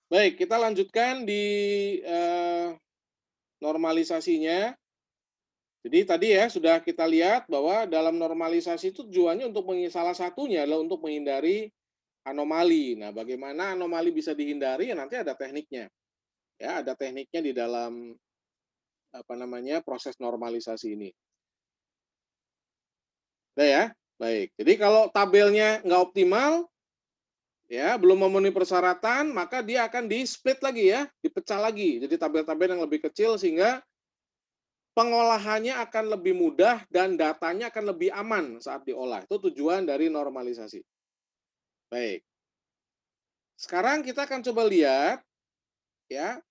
Baik, kita lanjutkan di normalisasinya. Jadi tadi ya sudah kita lihat bahwa dalam normalisasi itu tujuannya untuk salah satunya adalah untuk menghindari anomali. Nah, bagaimana anomali bisa dihindari? Ya nanti ada tekniknya. Ya, ada tekniknya di dalam apa namanya proses normalisasi ini. Udah ya? Baik. Jadi kalau tabelnya nggak optimal, ya belum memenuhi persyaratan, maka dia akan di-split lagi ya, dipecah lagi. Jadi tabel-tabel yang lebih kecil sehingga pengolahannya akan lebih mudah dan datanya akan lebih aman saat diolah. Itu tujuan dari normalisasi. Baik. Sekarang kita akan coba lihat ya,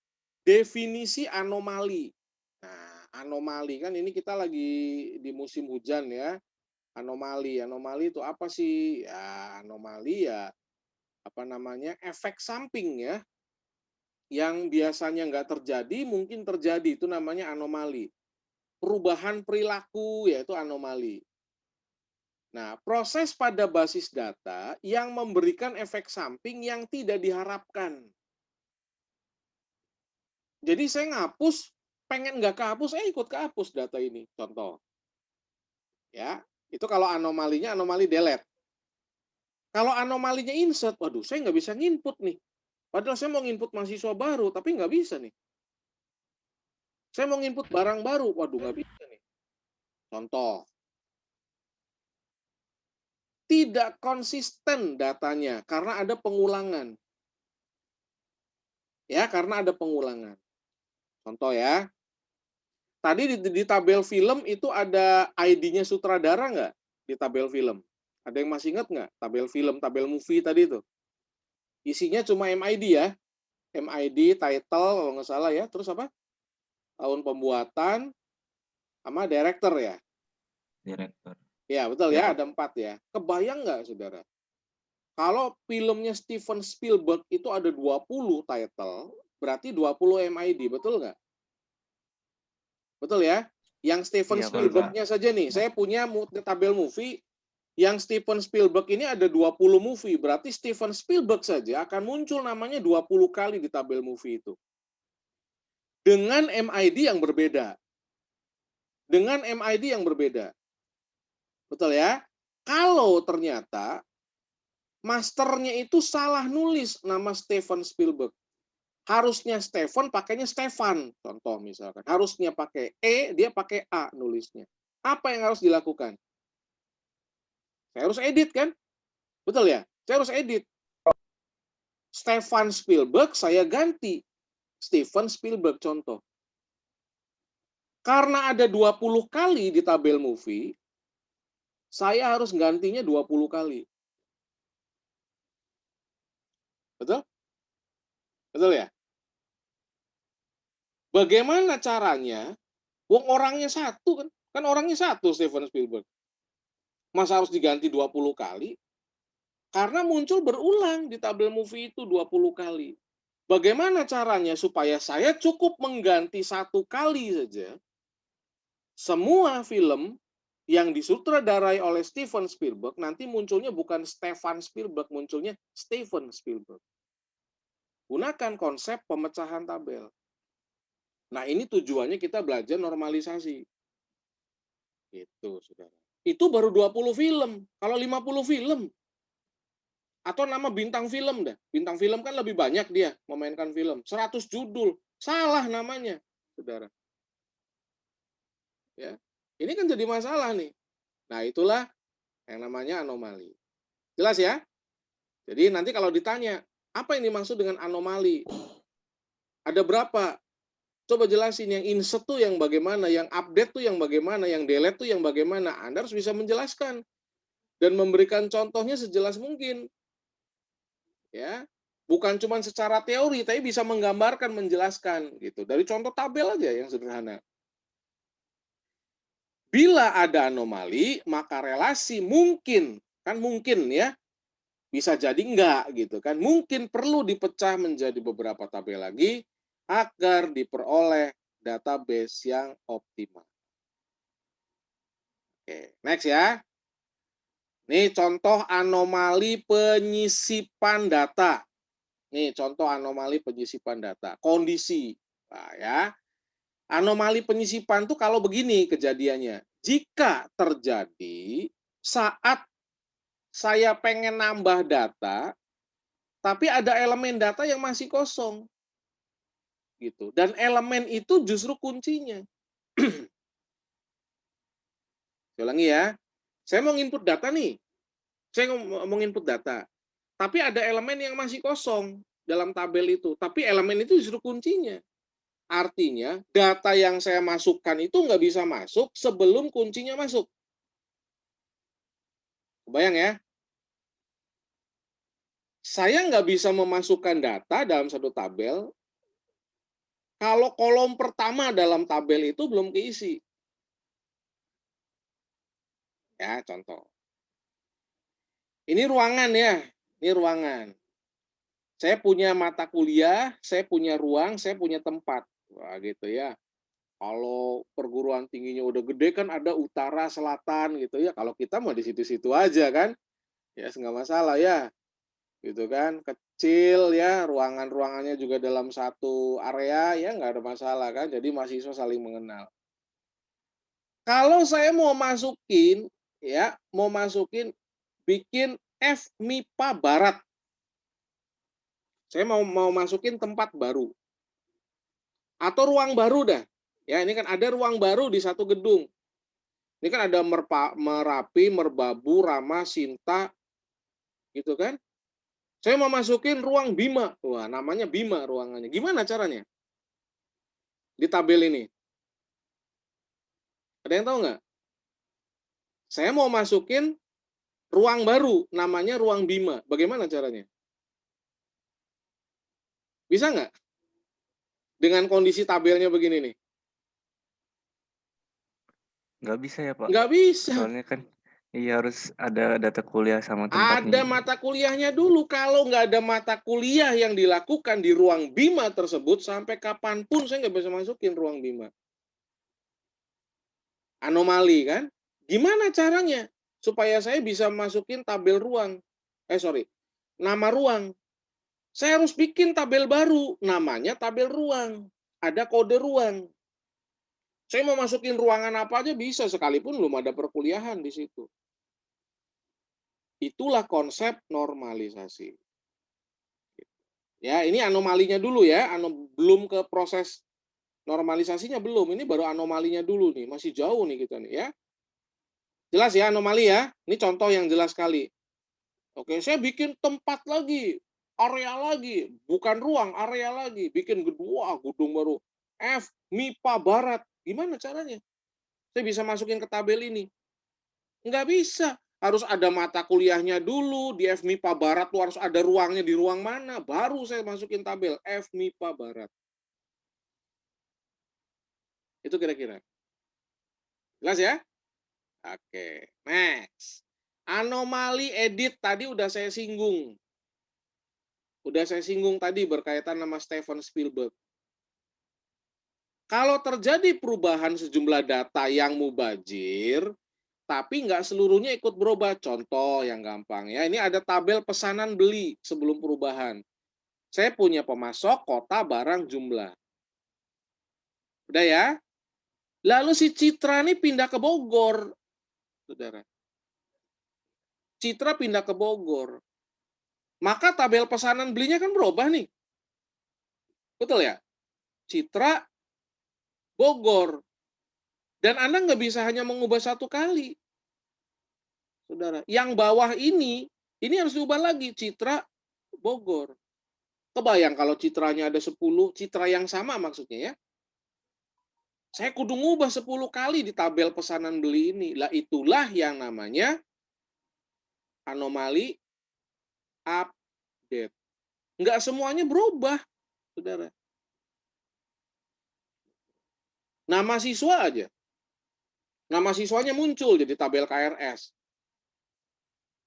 definisi anomali. Nah, anomali kan ini kita lagi di musim hujan ya. Anomali, anomali itu apa sih? Ya, anomali ya apa namanya? Efek samping ya yang biasanya nggak terjadi mungkin terjadi, itu namanya anomali. Perubahan perilaku yaitu anomali. Nah, proses pada basis data yang memberikan efek samping yang tidak diharapkan. Jadi saya ngapus, pengen nggak kehapus, ikut kehapus data ini. Contoh, ya itu kalau anomalinya anomali delete. Kalau anomalinya insert, waduh saya nggak bisa nginput nih. Padahal saya mau nginput mahasiswa baru, tapi nggak bisa nih. Saya mau nginput barang baru, waduh nggak bisa nih. Contoh, tidak konsisten datanya karena ada pengulangan. Ya, karena ada pengulangan. Contoh ya, tadi di tabel film itu ada ID-nya sutradara nggak di tabel film? Ada yang masih ingat nggak tabel film, tabel movie tadi itu? Isinya cuma MID ya, MID, title kalau nggak salah ya, terus apa? Tahun pembuatan, sama director ya. Direktur. Ya betul Ya ya, Pak. ada 4 ya. Kebayang nggak saudara? Kalau filmnya Steven Spielberg itu ada 20 title, berarti 20 MID, betul nggak? Betul ya? Yang Steven Iya betul Pak. Spielberg-nya saja nih, Ya. saya punya tabel movie, yang Steven Spielberg ini ada 20 movie, berarti Steven Spielberg saja akan muncul namanya 20 kali di tabel movie itu. Dengan MID yang berbeda. Dengan MID yang berbeda. Betul ya? Kalau ternyata masternya itu salah nulis nama Steven Spielberg. Harusnya Stephen pakainya Stefan, contoh misalkan. Harusnya pakai E, dia pakai A nulisnya. Apa yang harus dilakukan? Saya harus edit kan? Betul ya? Saya harus edit. Stefan Spielberg saya ganti Steven Spielberg contoh. Karena ada 20 kali di tabel movie, saya harus gantinya 20 kali. Betul? Betul ya? Bagaimana caranya? Wong orangnya satu kan? Kan orangnya satu Steven Spielberg. Masa harus diganti 20 kali? Karena muncul berulang di tabel movie itu 20 kali. Bagaimana caranya supaya saya cukup mengganti satu kali saja semua film yang disutradarai oleh Steven Spielberg, nanti munculnya bukan Stefan Spielberg, munculnya Steven Spielberg. Gunakan konsep pemecahan tabel. Nah, ini tujuannya kita belajar normalisasi. Itu, saudara. Itu baru 20 film. Kalau 50 film, atau nama bintang film dah. Bintang film kan lebih banyak dia memainkan film. 100 judul. Salah namanya, saudara. Ya. Ini kan jadi masalah nih. Nah, itulah yang namanya anomali. Jelas ya? Jadi nanti kalau ditanya, apa yang dimaksud dengan anomali? Ada berapa? Coba jelasin yang insert tuh yang bagaimana, yang update tuh yang bagaimana, yang delete tuh yang bagaimana. Anda harus bisa menjelaskan dan memberikan contohnya sejelas mungkin. Ya. Bukan cuma secara teori, tapi bisa menggambarkan, menjelaskan gitu. Dari contoh tabel aja yang sederhana. Bila ada anomali, maka relasi mungkin, kan mungkin ya, bisa jadi enggak gitu kan. Mungkin perlu dipecah menjadi beberapa tabel lagi agar diperoleh database yang optimal. Oke, next ya. Ini contoh anomali penyisipan data. Nih contoh anomali penyisipan data. Kondisi. Nah, ya. Anomali penyisipan tuh kalau begini kejadiannya. Jika terjadi saat saya pengen nambah data, tapi ada elemen data yang masih kosong. Gitu. Dan elemen itu justru kuncinya. Saya ulangi ya. Saya mau input data nih. Saya mau input data. Tapi ada elemen yang masih kosong dalam tabel itu. Tapi elemen itu justru kuncinya. Artinya, data yang saya masukkan itu nggak bisa masuk sebelum kuncinya masuk. Kebayang ya? Saya nggak bisa memasukkan data dalam satu tabel kalau kolom pertama dalam tabel itu belum keisi. Ya, contoh. Ini ruangan ya, ini ruangan. Saya punya mata kuliah, saya punya ruang, saya punya tempat. Wah, gitu ya. Kalau perguruan tingginya udah gede kan ada utara, selatan gitu ya. Kalau kita mau di situ-situ aja kan, ya nggak masalah ya. Gitu kan, kecil ya, ruangan-ruangannya juga dalam satu area ya nggak ada masalah kan. Jadi mahasiswa saling mengenal. Kalau saya mau masukin ya, mau masukin bikin FMIPA Barat. Saya mau masukin tempat baru atau ruang baru dah. Ya, ini kan ada ruang baru di satu gedung. Ini kan ada Merapi, Merbabu, Rama, Sinta, gitu kan. Saya mau masukin ruang Bima. Wah, namanya Bima ruangannya. Gimana caranya? Di tabel ini. Ada yang tahu nggak? Saya mau masukin ruang baru, namanya ruang Bima. Bagaimana caranya? Bisa nggak? Dengan kondisi tabelnya begini nih. Nggak bisa ya, Pak? Nggak bisa. Soalnya kan iya harus ada data kuliah sama Ada tempatnya. mata kuliahnya dulu. Kalau nggak ada mata kuliah yang dilakukan di ruang Bima tersebut, sampai kapanpun saya nggak bisa masukin ruang Bima. Anomali kan? Gimana caranya supaya saya bisa masukin tabel ruang? Nama ruang. Saya harus bikin tabel baru, namanya tabel ruang. Ada kode ruang. Saya mau masukin ruangan apa aja bisa, sekalipun belum ada perkuliahan di situ. Itulah konsep normalisasi. Ya, ini anomalinya dulu ya, belum ke proses normalisasinya belum. Ini baru anomalinya dulu nih, masih jauh nih kita nih ya. Jelas ya anomali ya. Ini contoh yang jelas sekali. Oke, saya bikin tempat lagi, area lagi, bukan ruang, area lagi, bikin gedung baru. FMIPA Barat. Gimana caranya? Saya bisa masukin ke tabel ini. Nggak bisa. Harus ada mata kuliahnya dulu, di FMIPA Barat tuh harus ada ruangnya di ruang mana, baru saya masukin tabel FMIPA Barat. Itu kira-kira. Jelas ya? Oke, next. Anomali edit tadi udah saya singgung. Udah saya singgung tadi berkaitan sama Steven Spielberg. Kalau terjadi perubahan sejumlah data yang mubazir, tapi nggak seluruhnya ikut berubah. Contoh yang gampang ya, ini ada tabel pesanan beli sebelum perubahan. Saya punya pemasok, kota, barang, jumlah. Udah ya? Lalu si Citra ini pindah ke Bogor, saudara. Citra pindah ke Bogor. Maka tabel pesanan belinya kan berubah nih. Betul ya? Citra, Bogor. Dan Anda nggak bisa hanya mengubah satu kali, saudara. Yang bawah ini harus diubah lagi, Citra, Bogor. Kebayang kalau citranya ada 10, citra yang sama maksudnya ya. Saya kudu ngubah 10 kali di tabel pesanan beli ini. Lah itulah yang namanya anomali update. Nggak semuanya berubah, saudara. Nama siswa aja. Nama siswanya muncul jadi tabel KRS.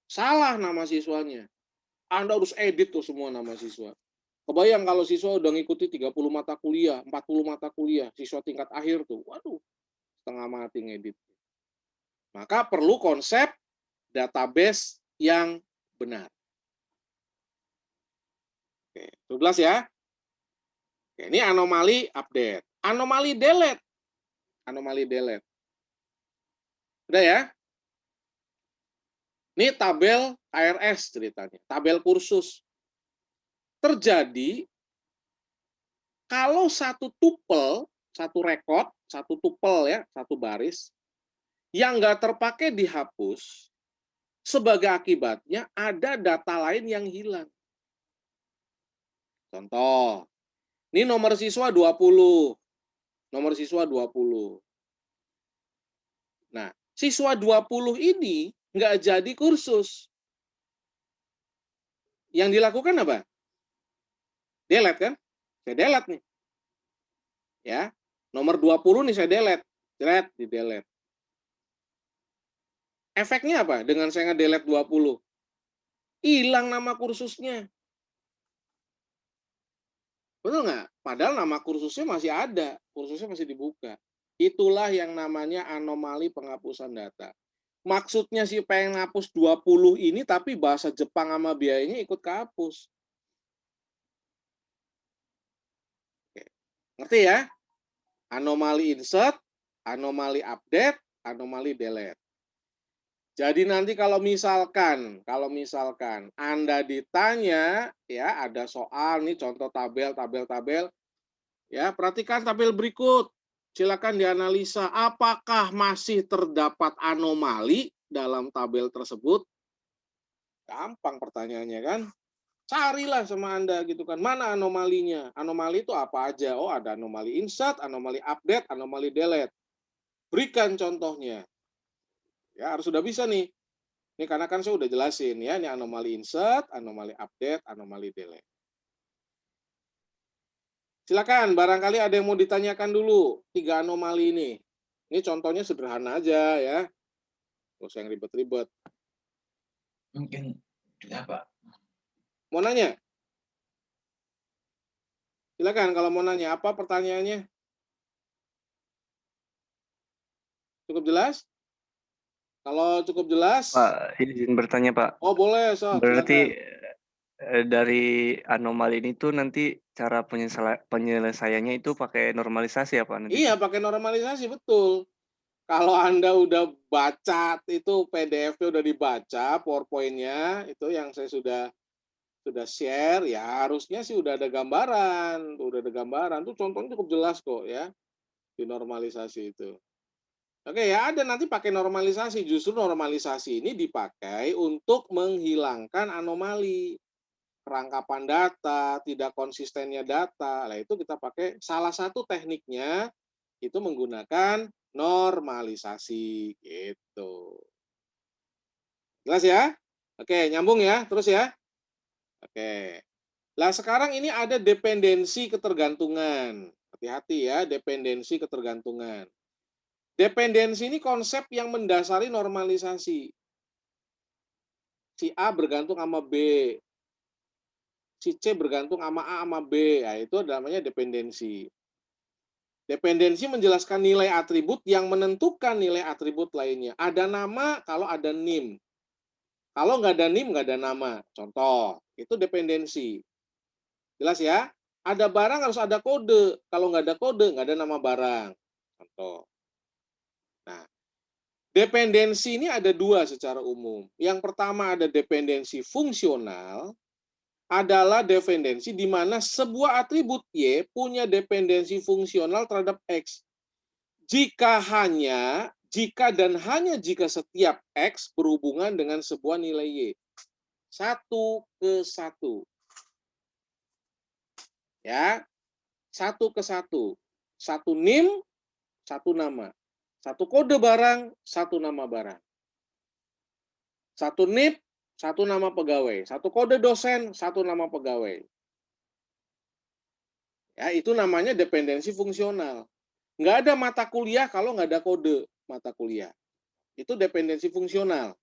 Salah nama siswanya. Anda harus edit tuh semua nama siswa. Kebayang kalau siswa udah ngikuti 30 mata kuliah, 40 mata kuliah, siswa tingkat akhir tuh. Waduh, setengah mati ngedit. Maka perlu konsep database yang benar. Oke. 12 ya. Oke, ini anomali update. Anomali delete. Anomali delete. Udah ya? Ini tabel KRS ceritanya, tabel kursus. Terjadi kalau satu tupel, satu rekod, satu tupel ya, satu baris, yang nggak terpakai dihapus, sebagai akibatnya ada data lain yang hilang. Contoh, ini nomor siswa 20. Nomor siswa 20. Nah, siswa 20 ini nggak jadi kursus. Yang dilakukan apa? Delete kan? Saya delete nih. Ya. Nomor 20 nih saya delete. Di delete. Efeknya apa? Dengan saya nge-delete 20. Hilang nama kursusnya. Betul nggak? Padahal nama kursusnya masih ada. Kursusnya masih dibuka. Itulah yang namanya anomali penghapusan data. Maksudnya sih pengen ngapus 20 ini, tapi bahasa Jepang sama biayanya ikut kehapus. Oke. Ngerti ya? Anomali insert, anomali update, anomali delete. Jadi nanti kalau misalkan Anda ditanya, ya ada soal nih contoh tabel, ya perhatikan tabel berikut. Silakan dianalisa apakah masih terdapat anomali dalam tabel tersebut. Gampang pertanyaannya kan. Carilah sama Anda gitu kan. Mana anomalinya? Anomali itu apa aja? Oh, ada anomali insert, anomali update, anomali delete. Berikan contohnya. Ya, harus sudah bisa nih. Ini karena kan saya udah jelasin ya, ini anomali insert, anomali update, anomali delete. Silakan, barangkali ada yang mau ditanyakan dulu 3 anomali ini. Ini contohnya sederhana aja ya. Nggak usah yang ribet-ribet. Mungkin tidak, Pak. Mau nanya? Silakan kalau mau nanya, apa pertanyaannya? Cukup jelas? Kalau cukup jelas, Pak, izin bertanya, Pak. oh boleh, Sob, Berarti silakan. dari anomali ini tuh nanti cara penyelesaiannya itu pakai normalisasi ya, Pak, nanti, Iya, Pak? pakai normalisasi, betul. Kalau Anda udah baca, itu PDF-nya udah dibaca, PowerPoint-nya, itu yang saya sudah share, ya harusnya sih udah ada gambaran. Tuh contohnya cukup jelas kok ya, di normalisasi itu. Oke ya, ada nanti pakai normalisasi. Justru normalisasi ini dipakai untuk menghilangkan anomali. Kerangkapan data, tidak konsistennya data. Nah, itu kita pakai salah satu tekniknya itu menggunakan normalisasi gitu. Jelas ya? Oke, nyambung ya, terus ya. Oke. Nah, sekarang ini ada dependensi ketergantungan. Hati-hati ya, dependensi ketergantungan. Dependensi ini konsep yang mendasari normalisasi. Si A bergantung sama B, si C bergantung sama A sama B. Nah, itu namanya dependensi. Dependensi menjelaskan nilai atribut yang menentukan nilai atribut lainnya. Ada nama kalau ada nim. Kalau nggak ada nim, nggak ada nama. Contoh, itu dependensi. Jelas ya? Ada barang harus ada kode. Kalau nggak ada kode, nggak ada nama barang. Contoh. Nah, dependensi ini ada 2 secara umum. Yang pertama ada dependensi fungsional, adalah dependensi di mana sebuah atribut Y punya dependensi fungsional terhadap X. Jika dan hanya jika setiap X berhubungan dengan sebuah nilai Y. 1:1. Ya, 1:1. Satu nim, satu nama. Satu kode barang, satu nama barang. Satu NIP, satu nama pegawai. Satu kode dosen, satu nama pegawai. Ya, itu namanya dependensi fungsional. Nggak ada mata kuliah kalau nggak ada kode mata kuliah. Itu dependensi fungsional.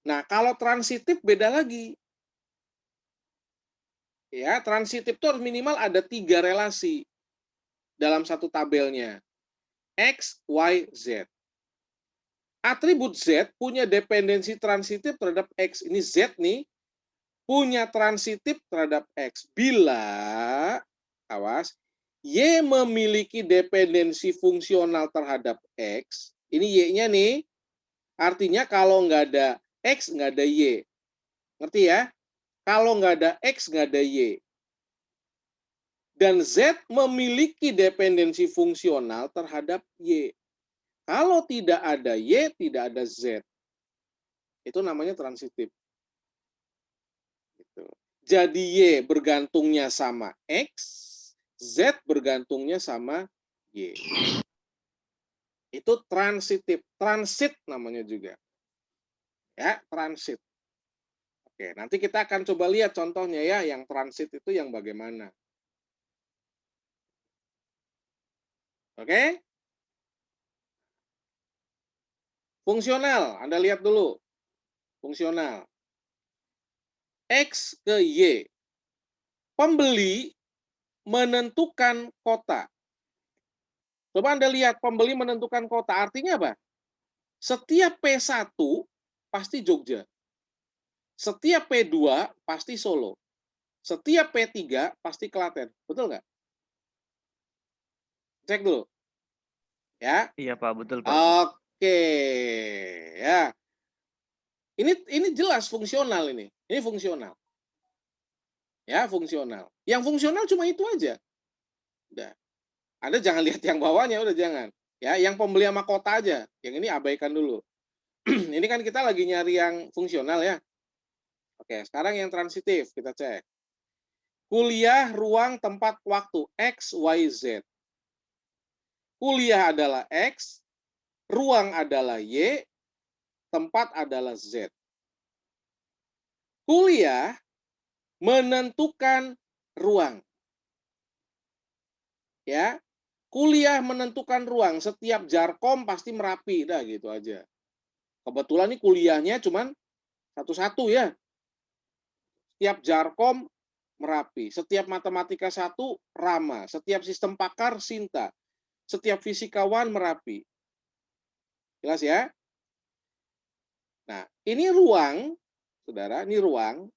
Nah, kalau transitif beda lagi. Ya, transitif itu harus minimal ada 3 relasi dalam satu tabelnya. X, Y, Z. Atribut Z punya dependensi transitif terhadap X. Ini Z nih. punya transitif terhadap X bila, awas, Y memiliki dependensi fungsional terhadap X. Ini Y-nya nih, artinya kalau nggak ada X, nggak ada Y. Ngerti ya? Kalau nggak ada X, nggak ada Y. Dan Z memiliki dependensi fungsional terhadap Y. Kalau tidak ada Y, tidak ada Z. Itu namanya transitif. Gitu. Jadi Y bergantungnya sama X, Z bergantungnya sama Y. Itu transitif. Transit namanya juga. Ya, transit. Oke, nanti kita akan coba lihat contohnya ya, yang transit itu yang bagaimana. Oke? Fungsional, Anda lihat dulu. Fungsional. X ke Y. Pembeli menentukan kota. Coba Anda lihat, pembeli menentukan kota. Artinya apa? Setiap P1 pasti Jogja. Setiap P2 pasti Solo. Setiap P3 pasti Klaten. Betul nggak? Cek dulu. Ya. Iya Pak, betul Pak. Oke. Ya. Ini jelas fungsional ini. Ini fungsional. Ya, fungsional. Yang fungsional cuma itu aja. Udah. Anda jangan lihat yang bawahnya, udah jangan. Ya, yang pembeli sama kota aja. Yang ini abaikan dulu. Ini kan kita lagi nyari yang fungsional ya. Oke, sekarang yang transitif kita cek. Kuliah, ruang, tempat, waktu. X, Y, Z. Kuliah adalah X, ruang adalah Y, tempat adalah Z. Kuliah menentukan ruang. Ya, kuliah menentukan ruang. Setiap Jarkom pasti Merapi, dah gitu aja. Kebetulan nih kuliahnya cuman satu-satu ya. Setiap Jarkom Merapi, setiap matematika 1 Rama, setiap sistem pakar Sinta, setiap fisikawan Merapi. Jelas ya? Nah, ini ruang, saudara, ini ruang.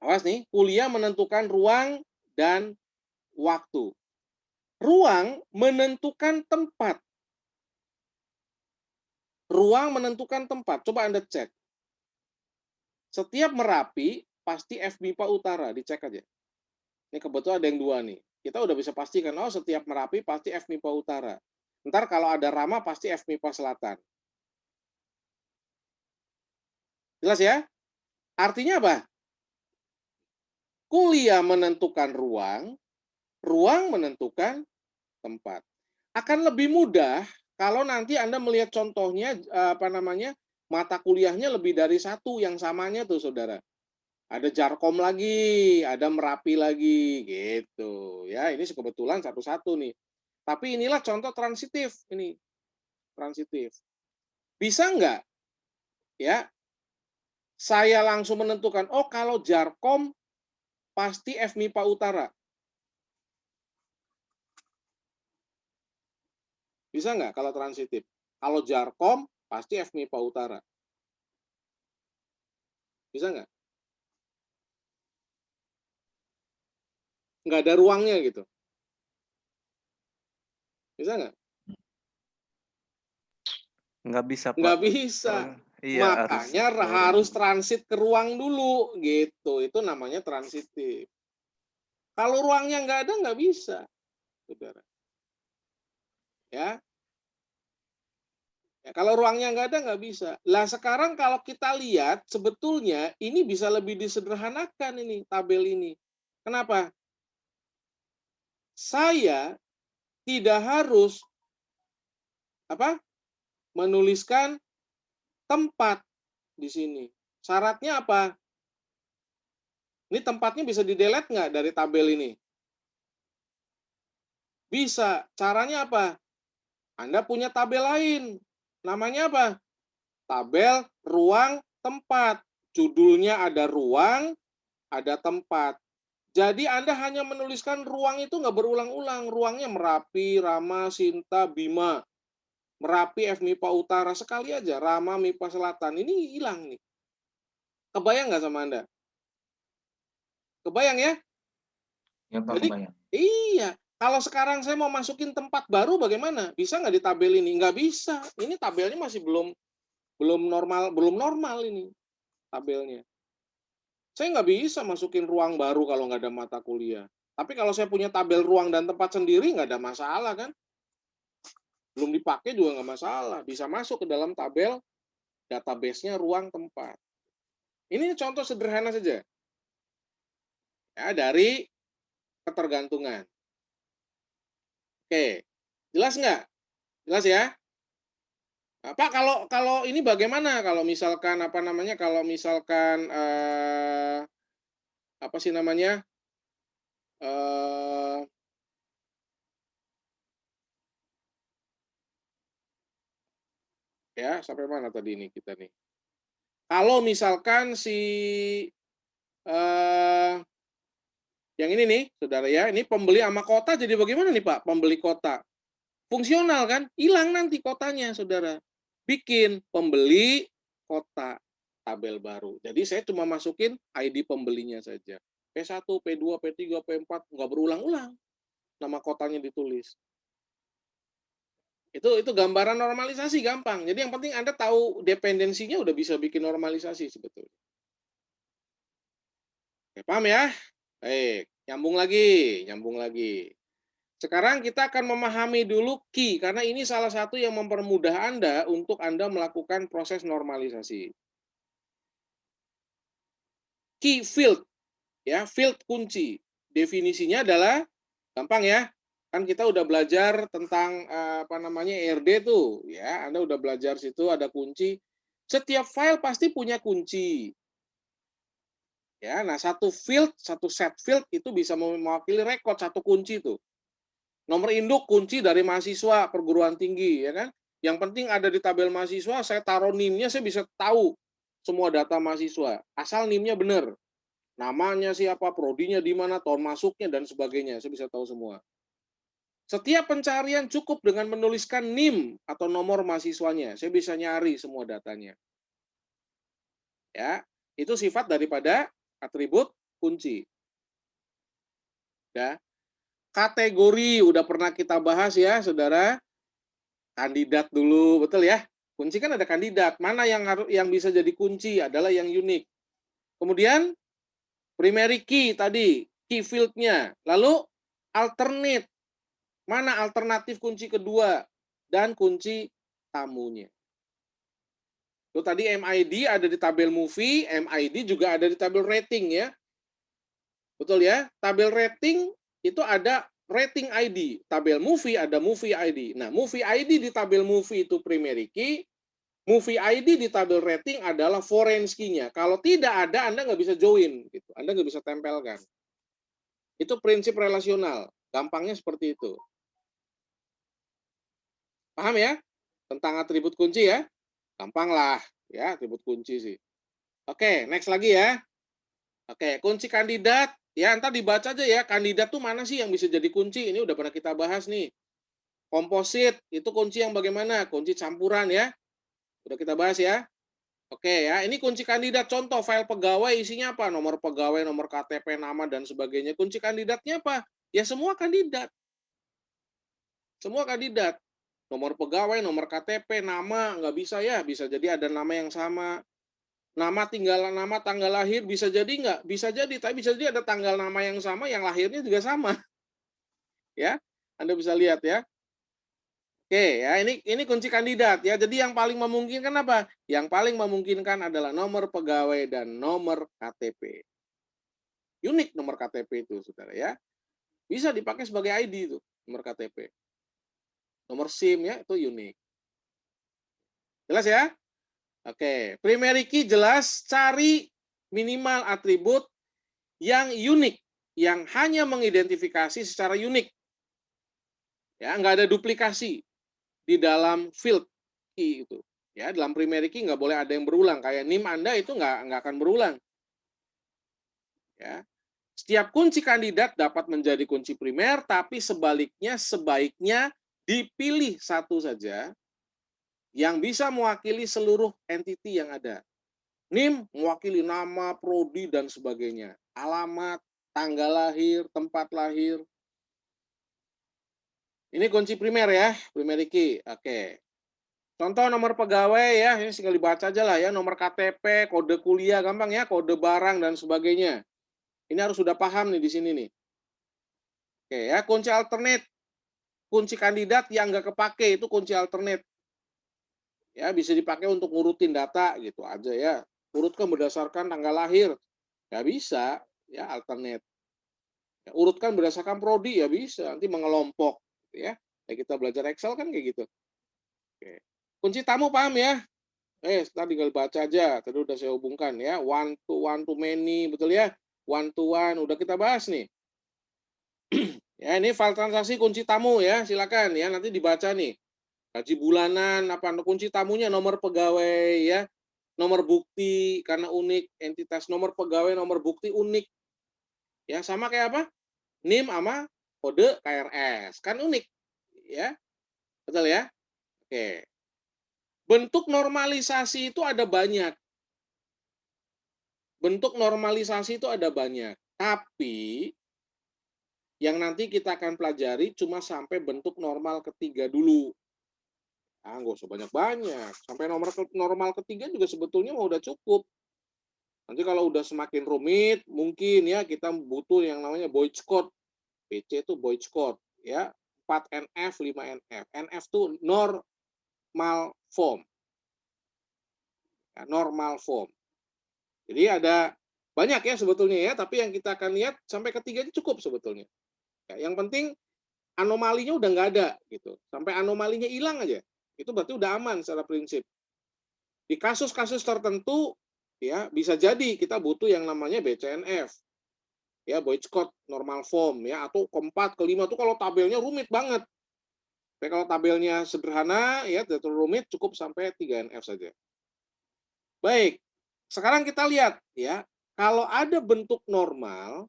Awas nih, kuliah menentukan ruang dan waktu. Ruang menentukan tempat. Ruang menentukan tempat. Coba Anda cek. Setiap Merapi pasti FMIPA Utara, dicek aja. Ini kebetulan ada yang 2 nih. Kita udah bisa pastikan, oh setiap Merapi pasti FMIPA Utara. Ntar kalau ada Rama pasti FMIPA Selatan. Jelas ya? Artinya apa? Kuliah menentukan ruang, ruang menentukan tempat. Akan lebih mudah kalau nanti Anda melihat contohnya mata kuliahnya lebih dari 1 yang samanya tuh Saudara. Ada Jarkom lagi, ada Merapi lagi gitu. Ya, ini kebetulan satu-satu nih. Tapi inilah contoh transitif ini. Transitif. Bisa nggak ya saya langsung menentukan, oh kalau Jarkom pasti FMIPA Utara. Bisa nggak kalau transitif? Kalau Jarkom pasti FMIPA Utara. Bisa nggak? Nggak ada ruangnya gitu. Bisa nggak? Nggak bisa Pak. Nggak bisa. Iya, Makanya harus transit ke ruang dulu gitu. Itu namanya transitif. Kalau ruangnya nggak ada, nggak bisa, saudara. Ya. Ya, kalau ruangnya nggak ada, nggak bisa. Lah sekarang kalau kita lihat, sebetulnya ini bisa lebih disederhanakan ini, tabel ini. Kenapa? Saya tidak harus menuliskan tempat di sini. Syaratnya apa? Ini tempatnya bisa di-delete nggak dari tabel ini? Bisa. Caranya apa? Anda punya tabel lain. Namanya apa? Tabel ruang tempat. Judulnya ada ruang, ada tempat. Jadi Anda hanya menuliskan ruang itu nggak berulang-ulang. Ruangnya Merapi, Rama, Sinta, Bima. Merapi, FMIPA Utara. Sekali aja. Rama, MIPA Selatan. Ini hilang nih. Kebayang nggak sama Anda? Kebayang ya? Ya Pak, Jadi kebayang. iya, kalau sekarang saya mau masukin tempat baru bagaimana? Bisa nggak di tabel ini? Nggak bisa. Ini tabelnya masih belum normal ini tabelnya. Saya nggak bisa masukin ruang baru kalau nggak ada mata kuliah. Tapi kalau saya punya tabel ruang dan tempat sendiri nggak ada masalah kan? Belum dipakai juga nggak masalah. Bisa masuk ke dalam tabel database-nya ruang tempat. Ini contoh sederhana saja. Ya, dari ketergantungan. Oke, jelas nggak? Jelas ya? Nah, Pak, kalau ini bagaimana? Kalau misalkan apa namanya? Kalau misalkan apa sih namanya? Eh, ya sampai mana tadi ini kita nih? Kalau misalkan si eh, yang ini nih, saudara ya, ini pembeli sama kota jadi bagaimana nih Pak? Pembeli kota fungsional kan? Hilang nanti kotanya, saudara. Bikin pembeli kota tabel baru. Jadi saya cuma masukin ID pembelinya saja. P1, P2, P3, P4 nggak berulang-ulang nama kotanya ditulis. Itu gambaran normalisasi gampang. Jadi yang penting Anda tahu dependensinya udah bisa bikin normalisasi sebetulnya. Oke, paham ya? Baik, nyambung lagi. Sekarang kita akan memahami dulu key karena ini salah satu yang mempermudah Anda untuk Anda melakukan proses normalisasi. Key field ya, field kunci. Definisinya adalah gampang ya. Kan kita udah belajar tentang apa namanya ERD tuh, ya. Anda udah belajar situ ada kunci. Setiap file pasti punya kunci. Ya, nah satu set field itu bisa mewakili rekod satu kunci tuh. Nomor induk kunci dari mahasiswa perguruan tinggi, ya kan? Yang penting ada di tabel mahasiswa, saya taruh NIM-nya, saya bisa tahu semua data mahasiswa. Asal NIM-nya benar. Namanya siapa, prodinya di mana, tahun masuknya, dan sebagainya. Saya bisa tahu semua. Setiap pencarian cukup dengan menuliskan NIM atau nomor mahasiswanya. Saya bisa nyari semua datanya. Ya, itu sifat daripada atribut kunci. Ya. Kategori udah pernah kita bahas ya, saudara. Kandidat dulu, betul ya? Kunci kan ada kandidat. Mana yang bisa jadi kunci adalah yang unik. Kemudian primary key tadi, key field-nya. Lalu alternate. Mana alternatif kunci kedua dan kunci tamunya. Itu tadi MID ada di tabel movie, MID juga ada di tabel rating ya. Betul ya? Tabel rating itu ada rating ID. Tabel movie ada movie ID. Nah, movie ID di tabel movie itu primary key, movie ID di tabel rating adalah foreign key-nya. Kalau tidak ada, Anda nggak bisa join. Gitu. Anda nggak bisa tempelkan. Itu prinsip relasional. Gampangnya seperti itu. Paham ya? Tentang atribut kunci ya? Gampang lah. Ya, atribut kunci sih. Oke, next lagi ya. Oke, kunci kandidat. Ya, ntar dibaca aja ya. Kandidat tuh mana sih yang bisa jadi kunci? Ini udah pernah kita bahas nih. Komposit, itu kunci yang bagaimana? Kunci campuran ya. Udah kita bahas ya. Oke ya, ini kunci kandidat. Contoh, file pegawai isinya apa? Nomor pegawai, nomor KTP, nama, dan sebagainya. Kunci kandidatnya apa? Ya semua kandidat. Semua kandidat. Nomor pegawai, nomor KTP, nama, nggak bisa ya. Bisa jadi ada nama yang sama. Nama tanggal lahir bisa jadi nggak? Bisa jadi, tapi bisa jadi ada tanggal nama yang sama, yang lahirnya juga sama. Ya, Anda bisa lihat ya. Oke, ya ini kunci kandidat ya. Jadi yang paling memungkinkan apa? Yang paling memungkinkan adalah nomor pegawai dan nomor KTP. Unik nomor KTP itu, saudara ya. Bisa dipakai sebagai ID itu, nomor KTP. Nomor SIM ya, itu unik. Jelas ya? Oke, primary key jelas, cari minimal atribut yang unik, yang hanya mengidentifikasi secara unik. Ya, nggak ada duplikasi di dalam field key itu. Ya, dalam primary key nggak boleh ada yang berulang. Kayak NIM Anda itu nggak akan berulang. Ya. Setiap kunci kandidat dapat menjadi kunci primer, tapi sebaliknya sebaiknya dipilih satu saja yang bisa mewakili seluruh entiti yang ada. NIM mewakili nama, prodi, dan sebagainya. Alamat, tanggal lahir, tempat lahir. Ini kunci primer ya, primer key. Oke. Contoh nomor pegawai ya, ini tinggal dibaca aja lah ya, nomor KTP, kode kuliah, gampang ya, kode barang dan sebagainya. Ini harus sudah paham nih di sini nih. Oke ya, kunci alternate, kunci kandidat yang nggak kepake itu kunci alternate. Ya, bisa dipakai untuk ngurutin data gitu aja ya. Urutkan berdasarkan tanggal lahir, nggak bisa ya alternate. Ya, urutkan berdasarkan prodi ya bisa, nanti mengelompok gitu ya. Kayak kita belajar Excel kan kayak gitu. Oke. Kunci tamu paham ya? Tadi tinggal baca aja. Tadi udah saya hubungkan ya. One to many, betul ya? One to one, udah kita bahas nih. Ya, ini file transaksi kunci tamu ya. Silakan ya, nanti dibaca nih. Gaji bulanan, apa kunci tamunya, nomor pegawai ya. Nomor bukti karena unik, entitas nomor pegawai, nomor bukti unik. Ya, sama kayak apa? NIM sama kode KRS. Kan unik. Ya. Betul ya? Oke. Bentuk normalisasi itu ada banyak. Bentuk normalisasi itu ada banyak. Tapi yang nanti kita akan pelajari cuma sampai bentuk normal ketiga dulu. Nggak usah banyak-banyak. Sampai normal ketiga juga sebetulnya mau udah cukup. Nanti kalau udah semakin rumit, mungkin ya kita butuh yang namanya Boyce code. BC itu Boyce code. Ya, 4NF, 5NF. NF itu normal form. Ya, normal form. Jadi ada banyak ya sebetulnya ya, tapi yang kita akan lihat sampai ketiganya cukup sebetulnya. Ya, yang penting anomalinya udah nggak ada gitu. Sampai anomalinya hilang aja. Itu berarti udah aman secara prinsip. Di kasus-kasus tertentu ya bisa jadi kita butuh yang namanya BCNF. Ya, Boyce code normal form ya, atau keempat, kelima tuh kalau tabelnya rumit banget. Tapi kalau tabelnya sederhana ya tidak terlalu rumit, cukup sampai 3NF saja. Baik. Sekarang kita lihat ya, kalau ada bentuk normal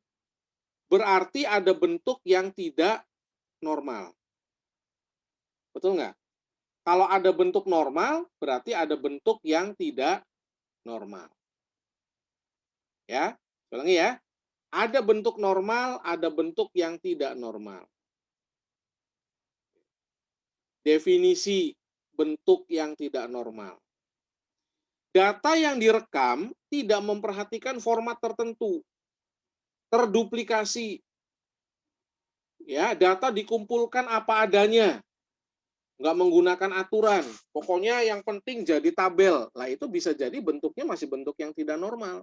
berarti ada bentuk yang tidak normal. Betul nggak? Kalau ada bentuk normal, berarti ada bentuk yang tidak normal. Ya, ulangi ya. Ada bentuk normal, ada bentuk yang tidak normal. Definisi bentuk yang tidak normal. Data yang direkam tidak memperhatikan format tertentu. Terduplikasi. Ya, data dikumpulkan apa adanya. Nggak menggunakan aturan. Pokoknya yang penting jadi tabel. Lah itu bisa jadi bentuknya masih bentuk yang tidak normal.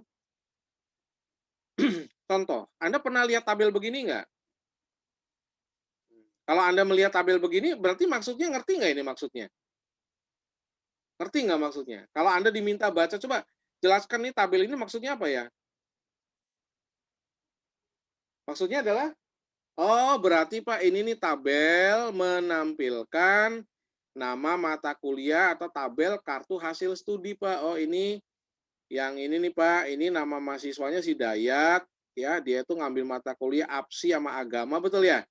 Contoh, Anda pernah lihat tabel begini nggak? Kalau Anda melihat tabel begini, berarti maksudnya ngerti nggak ini maksudnya? Ngerti nggak maksudnya? Kalau Anda diminta baca, coba jelaskan nih tabel ini maksudnya apa ya? Maksudnya adalah, oh berarti Pak ini nih tabel menampilkan nama mata kuliah atau tabel kartu hasil studi Pak. Oh ini yang ini nih Pak, ini nama mahasiswanya si Dayat, ya dia itu ngambil mata kuliah APSI sama agama, betul ya?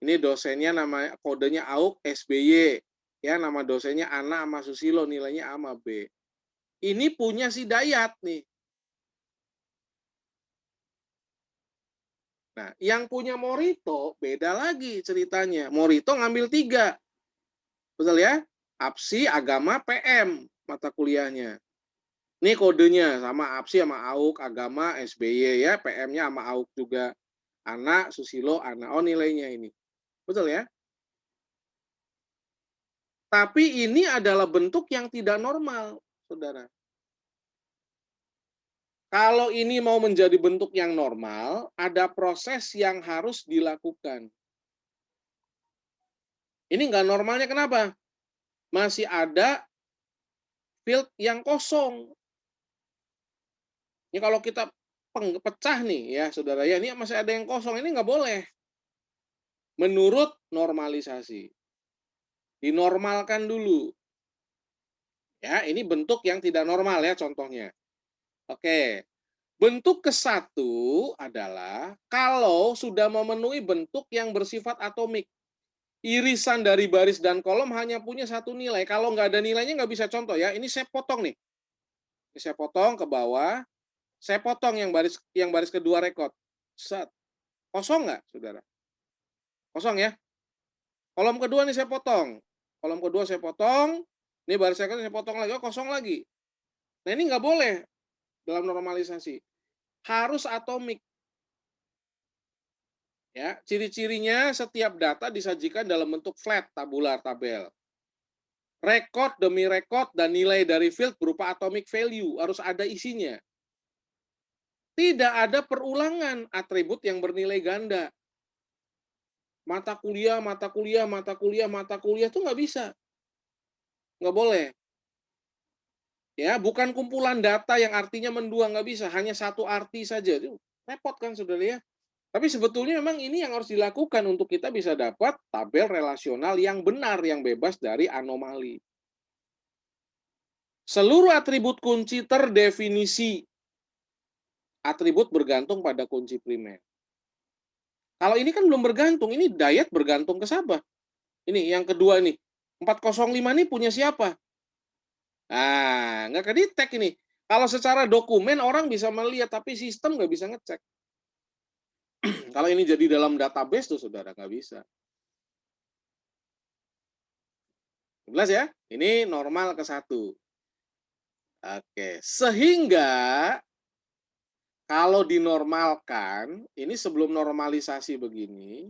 Ini dosennya nama kodenya AUK SBY, ya nama dosennya Ana sama Susilo, nilainya A sama B. Ini punya si Dayat nih. Nah, yang punya Morito beda lagi ceritanya. Morito ngambil 3, betul ya? APSI, agama, PM mata kuliahnya. Ini kodenya sama APSI sama AUK, agama, SBY ya, PM-nya sama AUK juga. Anak, Susilo, Anak. Oh nilainya ini. Betul ya? Tapi ini adalah bentuk yang tidak normal, saudara. Kalau ini mau menjadi bentuk yang normal, ada proses yang harus dilakukan. Ini nggak normalnya kenapa? Masih ada field yang kosong. Ini kalau kita pecah nih ya saudara ya, ini masih ada yang kosong, ini nggak boleh. Menurut normalisasi. Dinormalkan dulu. Ya, ini bentuk yang tidak normal ya contohnya. Oke. Bentuk ke-1 adalah kalau sudah memenuhi bentuk yang bersifat atomik. Irisan dari baris dan kolom hanya punya 1 nilai. Kalau nggak ada nilainya nggak bisa contoh ya. Ini saya potong nih. Ini saya potong ke bawah. Saya potong yang baris kedua rekod. Set. Kosong nggak, saudara? Kosong ya. Kolom kedua nih saya potong. Kolom kedua saya potong. Ini baris saya potong lagi. Oh, kosong lagi. Nah ini nggak boleh dalam normalisasi. Harus atomik. Ya, ciri-cirinya setiap data disajikan dalam bentuk flat, tabular, tabel. Rekod demi rekod dan nilai dari field berupa atomic value. Harus ada isinya. Tidak ada perulangan atribut yang bernilai ganda. Mata kuliah, mata kuliah, mata kuliah, mata kuliah itu nggak bisa. Nggak boleh. Ya, bukan kumpulan data yang artinya mendua, nggak bisa. Hanya satu arti saja. Itu repot kan, saudara ya. Tapi sebetulnya memang ini yang harus dilakukan untuk kita bisa dapat tabel relasional yang benar, yang bebas dari anomali. Seluruh atribut kunci terdefinisi. Atribut bergantung pada kunci primer. Kalau ini kan belum bergantung, ini diet bergantung ke siapa? Ini yang kedua nih, 405 ini punya siapa? Nah, nggak kedetek ini. Kalau secara dokumen orang bisa melihat, tapi sistem nggak bisa ngecek. Kalau ini jadi dalam database tuh saudara, nggak bisa. Jelas ya? Ini normal ke 1. Oke, sehingga kalau dinormalkan, ini sebelum normalisasi begini,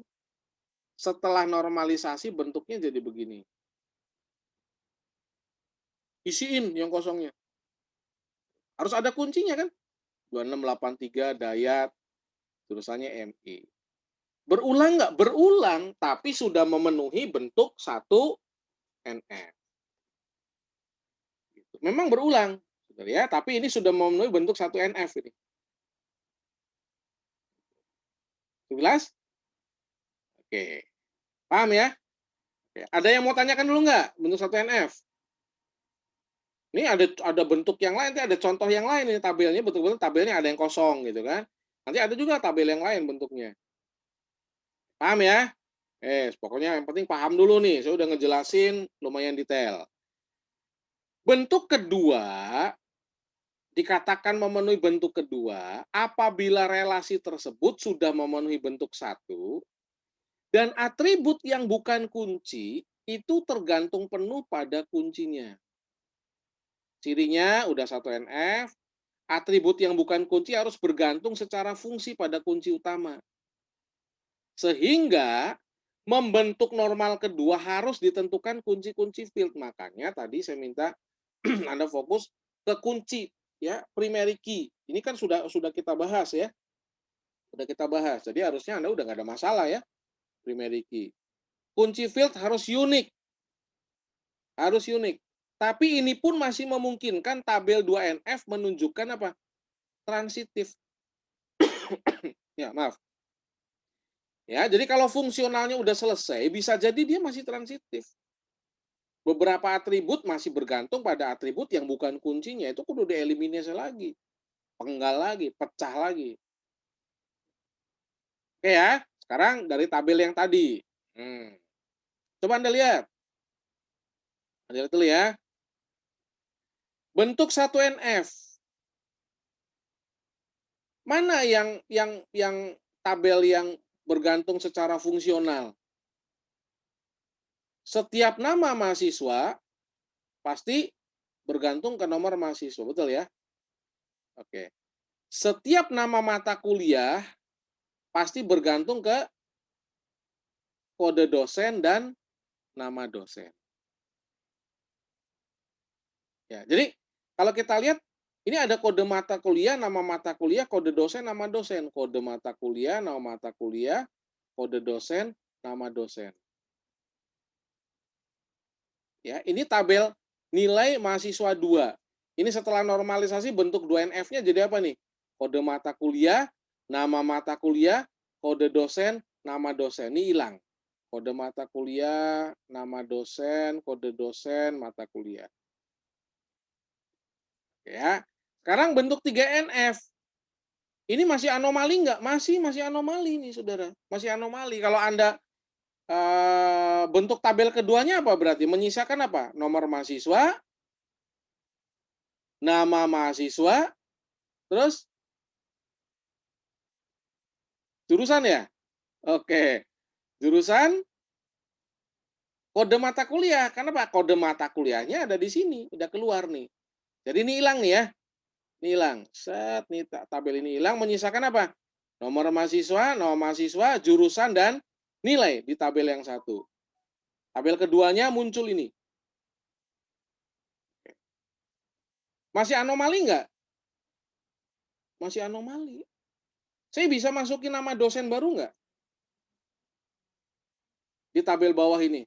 setelah normalisasi bentuknya jadi begini. Isiin yang kosongnya. Harus ada kuncinya kan? 2683 dayat, tulisannya MI. Berulang nggak? Berulang, tapi sudah memenuhi bentuk 1 NF. Memang berulang, ya, tapi ini sudah memenuhi bentuk 1 NF ini. Jelas? Oke. Paham ya? Ada yang mau tanyakan dulu nggak bentuk 1 NF? Ini ada bentuk yang lain, ada contoh yang lain ini tabelnya, betul-betul tabelnya ada yang kosong gitu kan. Nanti ada juga tabel yang lain bentuknya. Paham ya? Pokoknya yang penting paham dulu nih, saya udah ngejelasin lumayan detail. Bentuk kedua, dikatakan memenuhi bentuk kedua, apabila relasi tersebut sudah memenuhi bentuk 1, dan atribut yang bukan kunci, itu tergantung penuh pada kuncinya. Cirinya udah 1 NF, atribut yang bukan kunci harus bergantung secara fungsi pada kunci utama. Sehingga membentuk normal kedua harus ditentukan kunci-kunci field. Makanya tadi saya minta Anda fokus ke kunci ya, primary key. Ini kan sudah kita bahas ya. Sudah kita bahas. Jadi harusnya Anda udah nggak ada masalah ya. Primary key. Kunci field harus unik. Harus unik. Tapi ini pun masih memungkinkan tabel 2NF menunjukkan apa? Transitif. Ya, maaf. Ya, jadi kalau fungsionalnya udah selesai, bisa jadi dia masih transitif. Beberapa atribut masih bergantung pada atribut yang bukan kuncinya, itu kudu dieliminasi lagi. Penggal lagi, pecah lagi. Oke ya, sekarang dari tabel yang tadi. Coba Anda lihat. Anda lihat dulu ya. Bentuk 1 NF. Mana yang tabel yang bergantung secara fungsional? Setiap nama mahasiswa pasti bergantung ke nomor mahasiswa, betul ya? Oke. Setiap nama mata kuliah pasti bergantung ke kode dosen dan nama dosen. Ya, jadi kalau kita lihat ini ada kode mata kuliah, nama mata kuliah, kode dosen, nama dosen, kode mata kuliah, nama mata kuliah, kode dosen, nama dosen. Ya, ini tabel nilai mahasiswa 2. Ini setelah normalisasi bentuk 2NF-nya jadi apa nih? Kode mata kuliah, nama mata kuliah, kode dosen, nama dosen. Ini hilang. Kode mata kuliah, nama dosen, kode dosen, mata kuliah. Ya. Sekarang bentuk 3NF. Ini masih anomali nggak? Masih anomali nih, saudara. Masih anomali. Kalau Anda bentuk tabel keduanya apa berarti? Menyisakan apa? Nomor mahasiswa, nama mahasiswa, terus Jurusan ya? Oke. Jurusan kode mata kuliah. Kenapa? Kode mata kuliahnya ada di sini, udah keluar nih. Jadi ini hilang nih ya. Ini hilang. Set, nih tabel ini hilang, menyisakan apa? Nomor mahasiswa, jurusan, dan nilai di tabel yang satu. Tabel keduanya muncul ini. Masih anomali nggak? Masih anomali. Saya bisa masukin nama dosen baru nggak? Di tabel bawah ini.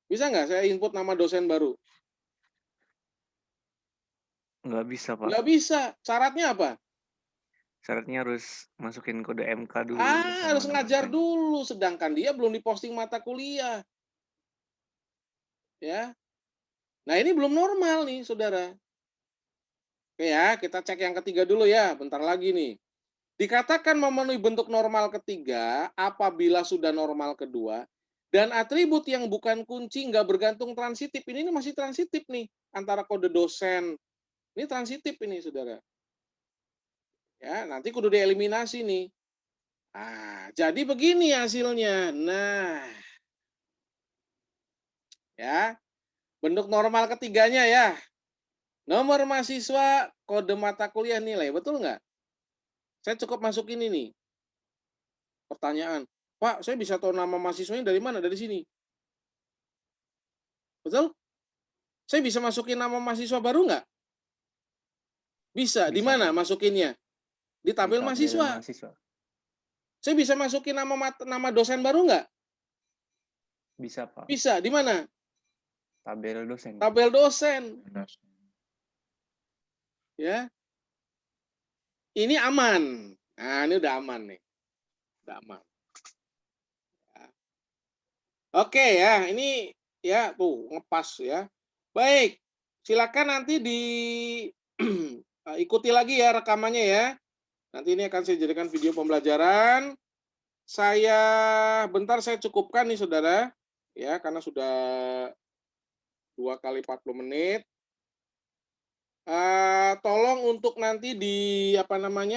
Bisa nggak saya input nama dosen baru? Nggak bisa, Pak. Nggak bisa. Syaratnya apa? Syaratnya harus masukin kode MK dulu Harus sama nama ngajar dosen. dulu, sedangkan dia belum diposting mata kuliah. Ya. Nah, ini belum normal nih, Saudara. Oke ya, kita cek yang ketiga dulu ya, bentar lagi nih. Dikatakan memenuhi bentuk normal ketiga apabila sudah normal kedua, dan atribut yang bukan kunci nggak bergantung transitif. Ini masih transitif nih, antara kode dosen. Ini transitif ini, Saudara. Ya, nanti kudu dieliminasi nih. Ah, jadi begini hasilnya. Nah, ya, bentuk normal ketiganya ya. Nomor mahasiswa, kode mata kuliah, nilai. Betul nggak? Saya cukup masukin ini. Pertanyaan. Pak, saya bisa tahu nama mahasiswanya dari mana? Dari sini. Betul? Saya bisa masukin nama mahasiswa baru nggak? Bisa. Di Bisa, mana Pak. masukinnya? Di tabel Di mahasiswa. mahasiswa. Saya bisa masukin nama dosen baru nggak? Bisa, Pak. Bisa. Di mana? Tabel dosen. Tabel dosen. Ya. Ini aman. Nah, ini udah aman nih. Udah aman. Ya. Oke ya, ini ya tuh ngepas ya. Baik, silakan nanti ikuti lagi ya rekamannya ya. Nanti ini akan saya jadikan video pembelajaran. Bentar saya cukupkan nih Saudara, ya karena sudah 2 kali 40 menit. Tolong untuk nanti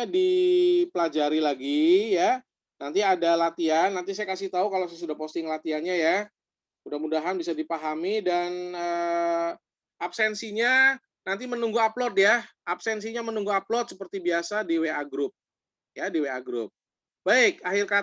dipelajari lagi ya. Nanti ada latihan, nanti saya kasih tahu kalau saya sudah posting latihannya ya. Mudah-mudahan bisa dipahami dan absensinya nanti menunggu upload ya. Absensinya menunggu upload seperti biasa di WA Group. Ya, di WA Group. Baik, akhir kata